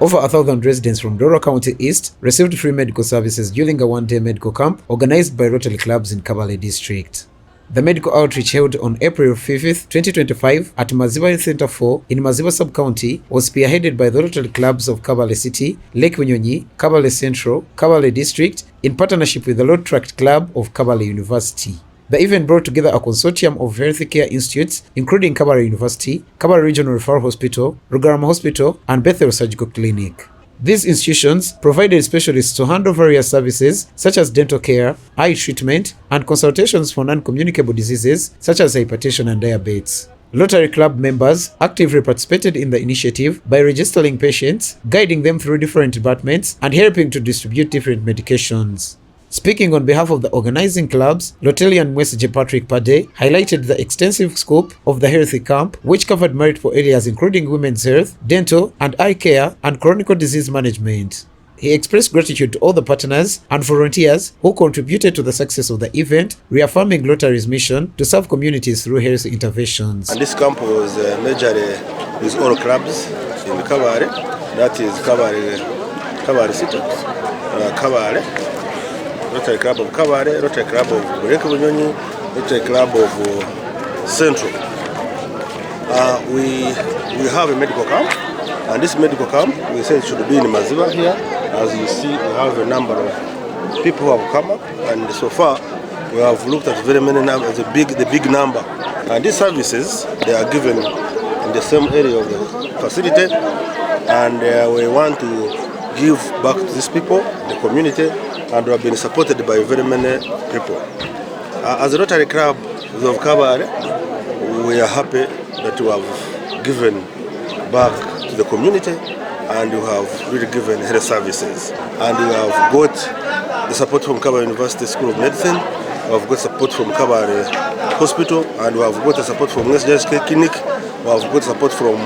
Over 1,000 residents from Doro County East received free medical services during a one-day medical camp organized by Rotary clubs in Kabale district. The medical outreach held on April 5th, 2025 at Maziba Center 4 in Maziba Sub-County was spearheaded by the Rotary clubs of Kabale City, Lake Bunyonyi, Kabale Central, Kabale District in partnership with the Road Tract Club of Kabale University. The event brought together a consortium of healthcare institutes including Kabale University, Kabale Regional Referral Hospital, Rugarama Hospital and Bethel Surgical Clinic. These institutions provided specialists to handle various services such as dental care, eye treatment, and consultations for non-communicable diseases such as hypertension and diabetes. Rotary Club members actively participated in the initiative by registering patients, guiding them through different departments, and helping to distribute different medications. Speaking on behalf of the organizing clubs, Rotarian Mwesije Patrick Pade highlighted the extensive scope of the healthy camp, which covered multiple areas including women's health, dental and eye care, and chronic disease management. He expressed gratitude to all the partners and volunteers who contributed to the success of the event, reaffirming Rotary's mission to serve communities through health interventions. And this camp was majorly with all clubs in Kabale, that is Kabale City, Kabale, Rotary Club of Kabale, Rotary Club of Lake Bunyonyi, Rotary Club of Central. We have a medical camp, and this medical camp we said it should be in Maziba here. As you see, we have a number of people who have come up, and so far we have looked at very many numbers, the big number. And these services they are given in the same area of the facility, and we want to give back to these people, the community, and we have been supported by very many people. As a Rotary Club of Kabale, we are happy that we have given back to the community and we have really given health services. And we have got the support from Kabale University School of Medicine, we have got support from Kabale Hospital, and we have got the support from Kigezi Clinic, we have got support from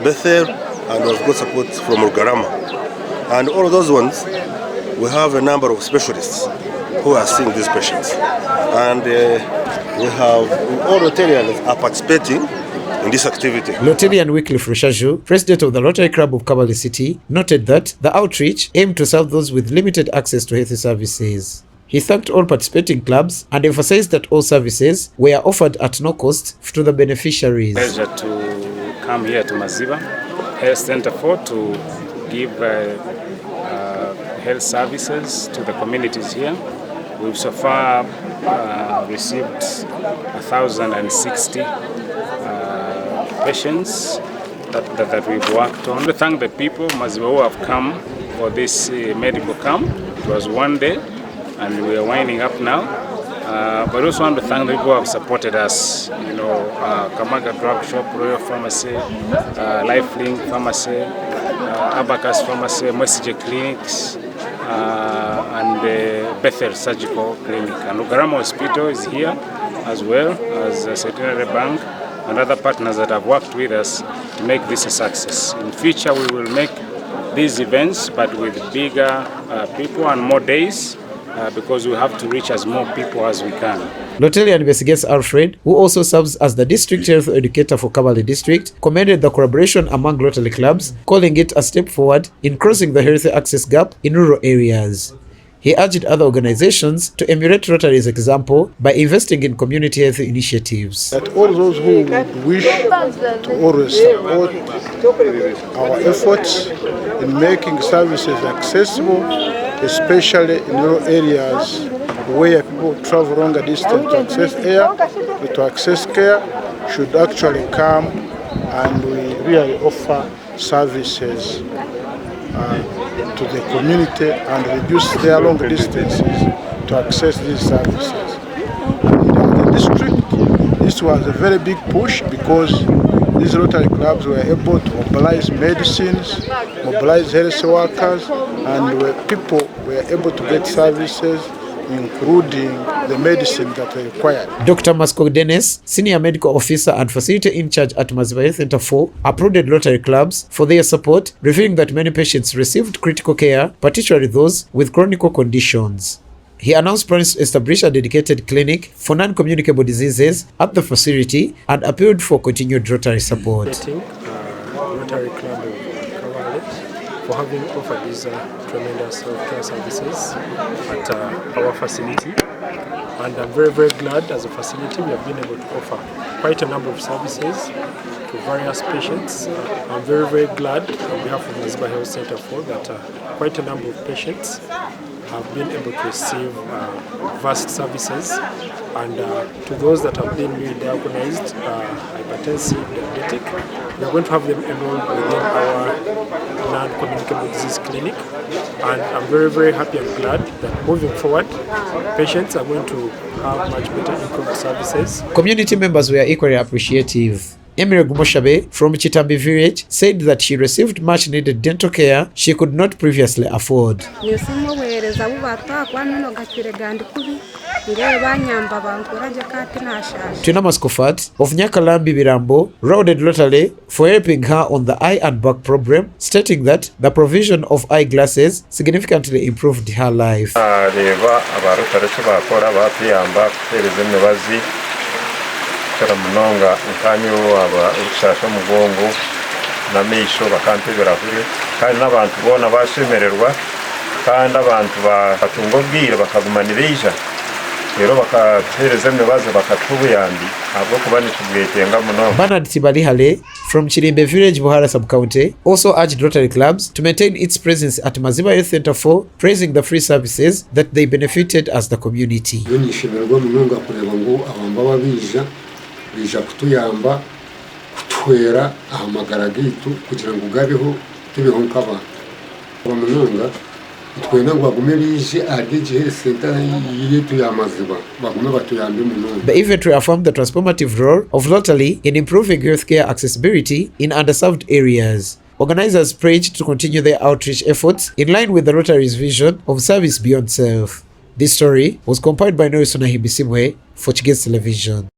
Bethel, and we have got support from Rugarama. And all of those ones, we have a number of specialists who are seeing these patients. And we have all Rotarians are participating in this activity. Rotarian Wycliffe Rushaju, president of the Rotary Club of Kabale City, noted that the outreach aimed to serve those with limited access to health services. He thanked all participating clubs and emphasized that all services were offered at no cost to the beneficiaries. Pleasure to come here to Maziba Health Center 4 to give health services to the communities here. We've so far received 1,060 patients that we've worked on. We thank the people Maziba who have come for this medical camp. It was one day and we are winding up now. But also want to thank the people who have supported us. You know, Kamaga Drug Shop, Royal Pharmacy, Lifelink Pharmacy, Abacus Pharmacy, Mwesije Clinics, and Bethel Surgical Clinic. And Rugarama Hospital is here as well as Centenary Bank and other partners that have worked with us to make this a success. In future we will make these events but with bigger people and more days because we have to reach as more people as we can. Rotarian investigator Alfred, who also serves as the district health educator for Kabale district, commended the collaboration among Rotary clubs, calling it a step forward in closing the health access gap in rural areas. He urged other organizations to emulate Rotary's example by investing in community health initiatives. That all those who wish to always support our efforts in making services accessible, especially in rural areas where people travel longer distance to access care, should actually come and we really offer services to the community and reduce their long distances to access these services. In the district, this was a very big push because these Rotary clubs were able to mobilize medicines, mobilize health workers, and people were able to get services including the medicine that are required. Dr. Masco Dennis, Senior Medical Officer and Facility in Charge at Maziba Health Center 4, applauded Rotary clubs for their support, revealing that many patients received critical care, particularly those with chronic conditions. He announced plans to establish a dedicated clinic for non-communicable diseases at the facility and appealed for continued Rotary support. Rotary Club of Kabale for having offered these tremendous healthcare services at our facility. And I'm very, very glad as a facility we have been able to offer quite a number of services to various patients. I'm very, very glad on behalf of Maziba Health Center for that quite a number of patients have been able to receive vast services, and to those that have been newly diagnosed hypertensive, diabetic, we are going to have them enrolled within our non-communicable disease clinic, and I'm very, very happy and glad that moving forward patients are going to have much better improved services. Community members were equally appreciative. Emily Gumoshabe from Chitambi village said that she received much needed dental care she could not previously afford. Tina Maskofat of Nyakalambi Birambo lauded Rotary for helping her on the eye and back problem, stating that the provision of eyeglasses significantly improved her life. Munonga nkanyo aba urushasha mugongo na misho bakantebera kure kandi n'abantu bona bashemererwa kandi abantu batungobwire bakagumanirija rero bakatereza mnebaze bakatubuyandi abo kubanisha bwetenga muno. Bernard Tibalihale from Chirimbe village, Buhara sub-county, also urged Rotary clubs to maintain its presence at Maziba Health Center for, praising the free services that they benefited as the community. Bija kutuyamba kutwera ahamagara gitu kugira ngo gabeho tubeho nk'aba bamunanga twena ngo bagume bije adeje health center yitu ya Maziba bagume batuyambe munonga. The event reaffirmed the transformative role of Rotary in improving healthcare accessibility in underserved areas. Organizers pledged to continue their outreach efforts in line with the Rotary's vision of service beyond self. This story was compiled by Norisona Hibisimwe for Kigezi Television.